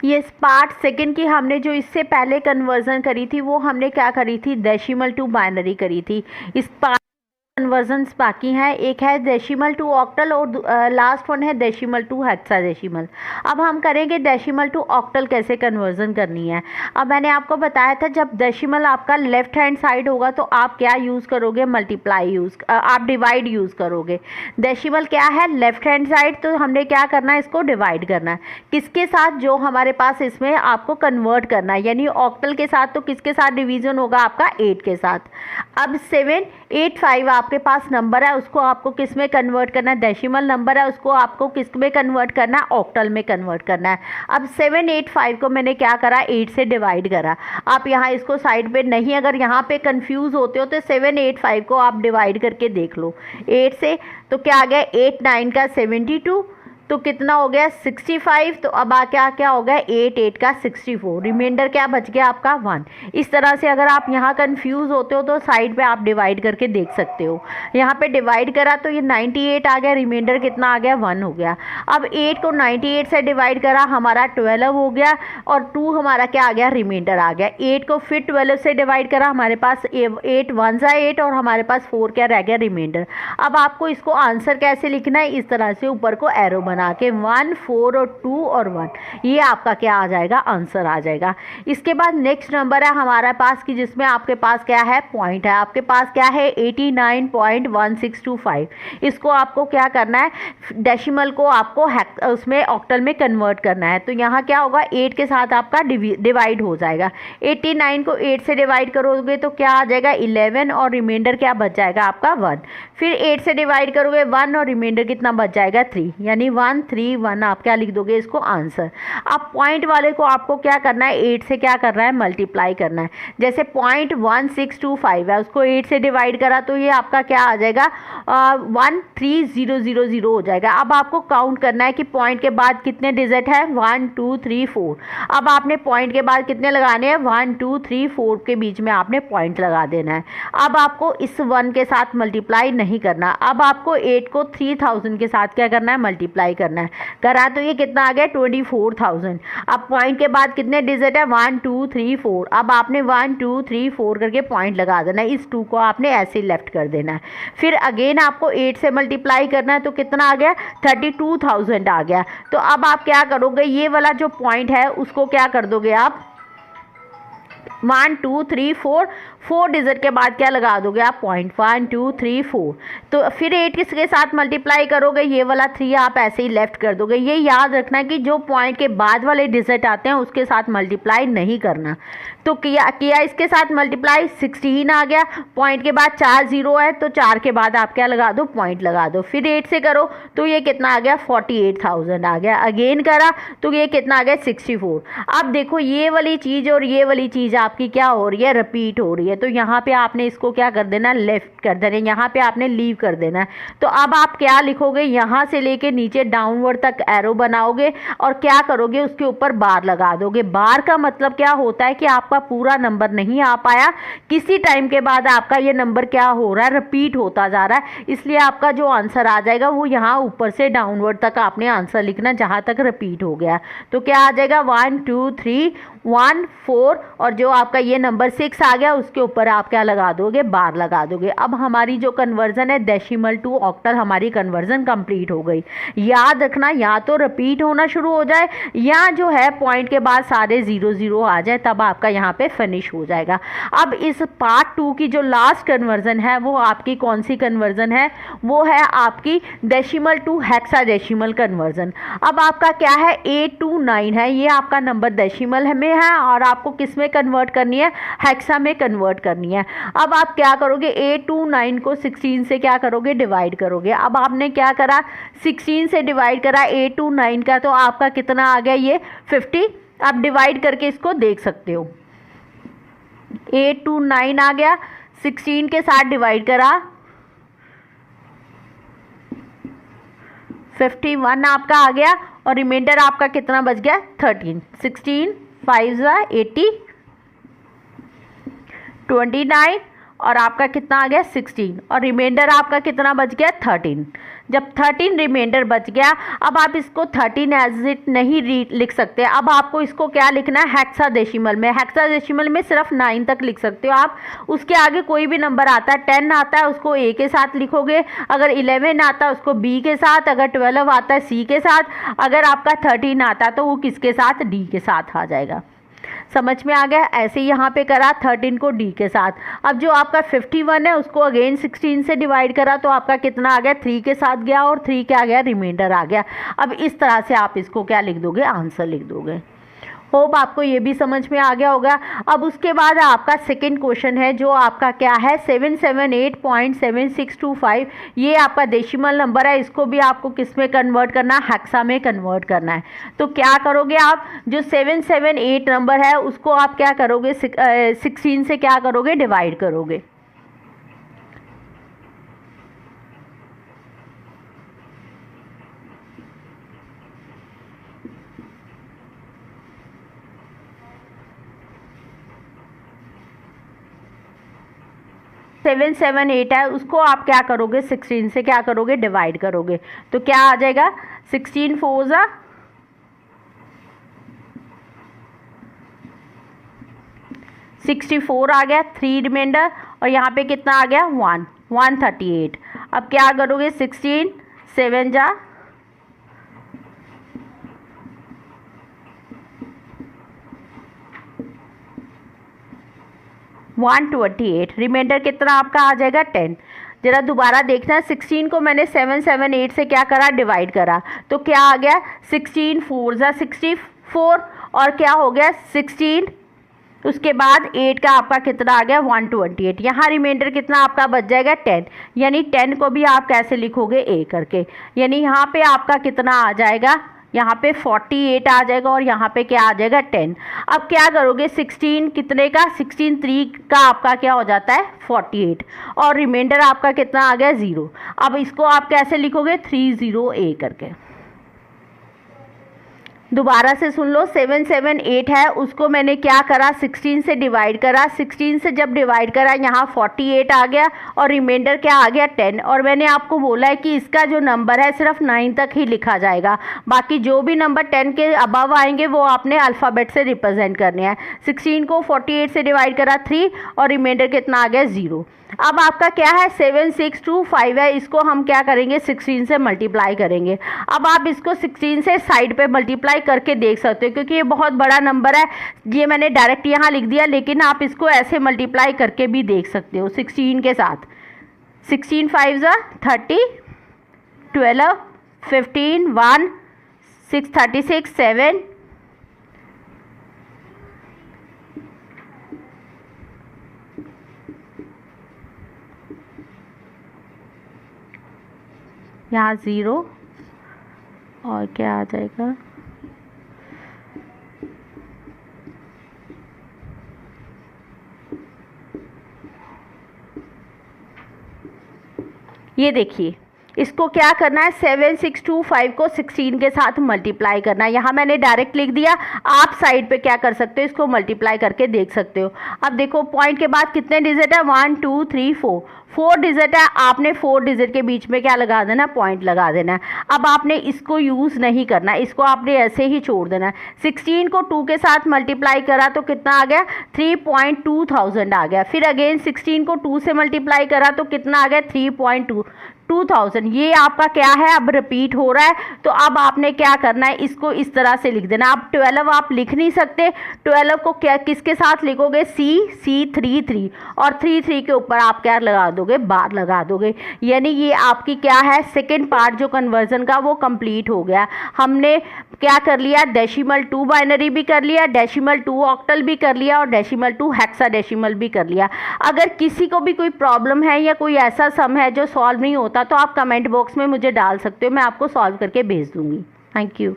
ये part second की हमने जो इससे पहले कन्वर्जन करी थी वो हमने क्या करी थी, डेसिमल टू बाइनरी करी थी। इस पार्ट कन्वर्जन्स बाकी हैं, एक है डेसिमल टू ऑक्टल और लास्ट वन है डेसिमल टू हेक्साडेसिमल। अब हम करेंगे डेसिमल टू ऑक्टल कैसे कन्वर्जन करनी है। अब मैंने आपको बताया था जब डेसिमल आपका लेफ्ट हैंड साइड होगा तो आप क्या यूज़ करोगे, मल्टीप्लाई आप डिवाइड यूज़ करोगे। डेसिमल क्या है, लेफ्ट हैंड साइड, तो हमने क्या करना है, इसको डिवाइड करना है किसके साथ, जो हमारे पास इसमें आपको कन्वर्ट करना है, यानी ऑक्टल के साथ। तो किसके साथ डिवीजन होगा आपका, 8 के साथ। अब 785 आपके पास नंबर है, उसको आपको किस में कन्वर्ट करना है, डेसिमल नंबर है, उसको आपको किस में कन्वर्ट करना है, ऑक्टल में कन्वर्ट करना है। अब 785 को मैंने क्या करा, 8 से डिवाइड करा। आप यहाँ इसको साइड पे नहीं, अगर यहाँ पे कंफ्यूज होते हो तो 785 को आप डिवाइड करके देख लो 8 से, तो क्या आ गया, 8 9 का 72, तो कितना हो गया 65। तो अब क्या हो गया, 8 8 का 64, रिमाइंडर क्या बच गया आपका 1। इस तरह से अगर आप यहाँ कंफ्यूज होते हो तो साइड पे आप डिवाइड करके देख सकते हो। यहाँ पे डिवाइड करा तो ये 98 आ गया, रिमाइंडर कितना आ गया, 1 हो गया। अब 8 को 98 से डिवाइड करा, हमारा 12 हो गया, और 2 हमारा क्या आ गया, रिमाइंडर आ गया। 8 को फिर 12 से डिवाइड करा, हमारे पास 8 1 सा 8, और हमारे पास 4 क्या रह गया, रिमाइंडर। अब आपको इसको आंसर कैसे लिखना है, इस तरह से ऊपर को एरो बना के 1 4 और 2 और 1, ये आपका क्या आ जाएगा, आंसर आ जाएगा। इसके बाद नेक्स्ट नंबर है हमारे पास कि जिसमें आपके पास क्या है, पॉइंट है। आपके पास क्या है, 89.1625। इसको आपको क्या करना है, डेसिमल को आपको उसमें ऑक्टल में कन्वर्ट करना है। तो यहाँ क्या होगा, 8 के साथ आपका डिवाइड हो जाएगा। 89 को 8 से डिवाइड करोगे तो क्या आ जाएगा, 11, और रिमाइंडर क्या बच जाएगा आपका 1। फिर 8 से डिवाइड करोगे 1, और रिमाइंडर कितना बच जाएगा 3, यानी 1 3 1 आप क्या लिख दोगे इसको, आंसर। अब पॉइंट वाले को आपको क्या करना है, 8 से क्या करना है, मल्टीप्लाई करना है। जैसे 0.1625 है, उसको 8 से डिवाइड करा तो ये आपका क्या आ जाएगा, 13000 हो जाएगा। अब आपको काउंट करना है कि पॉइंट के बाद कितने डिजिट है, 1 2 3 4। अब आपने पॉइंट के बाद कितने लगाने हैं, 1 2 3 4 के बीच में आपने पॉइंट लगा देना है। अब आपको इस 1 के साथ मल्टीप्लाई नहीं करना। अब आपको 8 को 3000 के साथ क्या करना है, मल्टीप्लाई करना है। करा तो ये कितना आ गया, 24,000। अब पॉइंट के बाद कितने डिजिट है, 1 2 3 4। अब आपने 1 2 3 4 करके पॉइंट लगा देना है, इस 2 को आपने ऐसे लेफ्ट कर देना है। फिर अगेन आपको 8 से मल्टीप्लाई करना है, तो कितना आ गया, 32,000 आ गया। तो अब आप क्या करोगे, ये वाला जो पॉइंट है उसको क्या कर दोगे आप, 1 2 3 4 4 डिजिट के बाद क्या लगा दोगे आप, पॉइंट, 1 2 3 4। तो फिर 8 किसके साथ मल्टीप्लाई करोगे, ये वाला 3 आप ऐसे ही लेफ्ट कर दोगे। ये याद रखना है कि जो पॉइंट के बाद वाले डिजिट आते हैं उसके साथ मल्टीप्लाई नहीं करना। तो किया इसके साथ मल्टीप्लाई, 16 आ गया। पॉइंट के बाद 4 0 है, तो 4 के बाद आप क्या लगा दो, पॉइंट लगा दो। फिर 8 से करो तो ये कितना आ गया, 48,000 आ गया। अगेन करा तो ये कितना आ गया, 64। अब देखो ये वाली चीज़ और ये वाली चीज़ आपकी क्या हो रही है, रिपीट हो रही है। तो यहाँ पे आपने इसको क्या कर देना, लेफ्ट कर देना, यहाँ पे आपने लीव कर देना है। तो अब आप क्या लिखोगे, यहाँ से लेके नीचे डाउनवर्ड तक एरो बनाओगे और क्या करोगे, उसके ऊपर बार लगा दोगे। बार का मतलब क्या होता है कि आपका पूरा नंबर नहीं आ पाया, किसी टाइम के बाद आपका ये नंबर क्या हो रहा है, रिपीट होता जा रहा है, इसलिए आपका जो आंसर आ जाएगा वो यहाँ ऊपर से डाउनवर्ड तक आपने आंसर लिखना जहाँ तक रिपीट हो गया। तो क्या आ जाएगा, 1 2 3 1 4, और जो आपका ये नंबर 6 आ गया उसके ऊपर आप क्या लगा दोगे, बार लगा दोगे। अब हमारी जो कन्वर्जन है डेसिमल टू ऑक्टल, हमारी कन्वर्जन कंप्लीट हो गई। याद रखना, या तो रिपीट होना शुरू हो जाए या जो है पॉइंट के बाद सारे 0 0 आ जाए, तब आपका यहाँ पे फिनिश हो जाएगा। अब इस पार्ट 2 की जो लास्ट कन्वर्जन है वो आपकी कौन सी कन्वर्जन है, वो है आपकी डेसिमल टू हेक्साडेसिमल कन्वर्जन। अब आपका क्या है, 8 2 9 है, ये आपका नंबर डेसिमल में है और आपको किस में कन्वर्ट करनी है, हेक्सा में कन्वर्ट करनी है। अब आप क्या करोगे, 8 2 9 को 16 से क्या करोगे, डिवाइड करोगे। अब आपने क्या करा, 16 से डिवाइड करा 8 2 9 का, तो आपका कितना आ गया, ये 50। आप डिवाइड करके इसको देख सकते हो, 8 2 9 आ गया, 16 के साथ डिवाइड करा, 51 आपका आ गया, और रिमाइंडर आपका कितना बच गया, 13। 16 5 80, 29 और आपका कितना आ गया 16 और रिमाइंडर आपका कितना बच गया 13। जब 13 रिमाइंडर बच गया, अब आप इसको 13 एज इट नहीं लिख सकते, अब आपको इसको क्या लिखना है हेक्साडेसिमल में। हेक्साडेसिमल में सिर्फ 9 तक लिख सकते हो आप, उसके आगे कोई भी नंबर आता है, 10 आता है उसको A के साथ लिखोगे, अगर 11 आता है उसको B के साथ, अगर 12 आता है C के साथ, अगर आपका 13 आता है तो वो किसके साथ D के साथ आ जाएगा। समझ में आ गया। ऐसे ही यहाँ पे करा 13 को D के साथ। अब जो आपका 51 है उसको अगेन 16 से डिवाइड करा तो आपका कितना आ गया 3 के साथ गया और 3 क्या आ गया रिमाइंडर आ गया। अब इस तरह से आप इसको क्या लिख दोगे आंसर लिख दोगे। होप आपको ये भी समझ में आ गया होगा। अब उसके बाद आपका सेकंड क्वेश्चन है जो आपका क्या है 778.7625। ये आपका डेसिमल नंबर है, इसको भी आपको किस में कन्वर्ट करना है हेक्सा में कन्वर्ट करना है। तो क्या करोगे आप, जो 778 नंबर है उसको आप क्या करोगे 16 से क्या करोगे डिवाइड करोगे। सेवन 7 8 है उसको आप क्या करोगे 16 से क्या करोगे डिवाइड करोगे। तो क्या आ जाएगा 16 4 जा 64 आ गया, 3 रिमाइंडर और यहाँ पे कितना आ गया 138। अब क्या करोगे 16 7 जा 128, रिमाइंडर कितना आपका आ जाएगा 10। जरा दोबारा देखना, 16 को मैंने 778 से क्या करा डिवाइड करा तो क्या आ गया 16 4 जा 64 और क्या हो गया 16, उसके बाद 8 का आपका कितना आ गया 128। यहाँ रिमाइंडर कितना आपका बच जाएगा 10, यानी 10 को भी आप कैसे लिखोगे A करके, यानी यहाँ पे आपका कितना आ जाएगा यहाँ पे 48 आ जाएगा और यहाँ पे क्या आ जाएगा 10। अब क्या करोगे 16 कितने का 16 3 का आपका क्या हो जाता है 48 और रिमाइंडर आपका कितना आ गया 0। अब इसको आप कैसे लिखोगे 30A करके। दोबारा से सुन लो, 778 है उसको मैंने क्या करा 16 से डिवाइड करा, 16 से जब डिवाइड करा यहाँ 48 आ गया और रिमाइंडर क्या आ गया 10। और मैंने आपको बोला है कि इसका जो नंबर है सिर्फ 9 तक ही लिखा जाएगा, बाकी जो भी नंबर 10 के अबव आएंगे वो आपने अल्फ़ाबेट से रिप्रेजेंट करने हैं। 16 को 48 से डिवाइड करा 3 और रिमाइंडर कितना आ गया 0। अब आपका क्या है 7625 है, इसको हम क्या करेंगे 16 से मल्टीप्लाई करेंगे। अब आप इसको 16 से साइड पे मल्टीप्लाई करके देख सकते हो क्योंकि ये बहुत बड़ा नंबर है, ये मैंने डायरेक्ट यहाँ लिख दिया, लेकिन आप इसको ऐसे मल्टीप्लाई करके भी देख सकते हो 16 के साथ। 16 5 जा 30, 12 15 1 6 36 7 यहाँ 0 और क्या आ जाएगा ये देखिए, इसको क्या करना है 7625 को 16 के साथ मल्टीप्लाई करना है। यहाँ मैंने डायरेक्ट लिख दिया, आप साइड पे क्या कर सकते हो इसको मल्टीप्लाई करके देख सकते हो। अब देखो पॉइंट के बाद कितने डिजिट है 1 2 3 4 डिजिट है, आपने 4 डिजिट के बीच में क्या लगा देना पॉइंट लगा देना है। अब आपने इसको यूज़ नहीं करना, इसको आपने ऐसे ही छोड़ देना है। 16 को 2 के साथ मल्टीप्लाई करा तो कितना आ गया 3.2000 आ गया। फिर अगेन 16 को 2 से मल्टीप्लाई करा तो कितना आ गया 3.2000। ये आपका क्या है अब रिपीट हो रहा है, तो अब आपने क्या करना है इसको इस तरह से लिख देना। अब 12 आप लिख नहीं सकते, 12 को क्या किसके साथ लिखोगे C 3 3 और 3 3 के ऊपर आप क्या लगा दोगे बार लगा दोगे, यानी ये आपकी क्या है सेकेंड पार्ट जो कन्वर्जन का वो कंप्लीट हो गया। हमने क्या कर लिया डेसिमल 2 बाइनरी भी कर लिया, डेसिमल 2 ऑक्टल भी कर लिया और डेसिमल 2 हेक्साडेसिमल भी कर लिया। अगर किसी को भी कोई प्रॉब्लम है या कोई ऐसा सम है जो सॉल्व नहीं होता तो आप कमेंट बॉक्स में मुझे डाल सकते हो, मैं आपको सॉल्व करके भेज दूंगी। Thank you.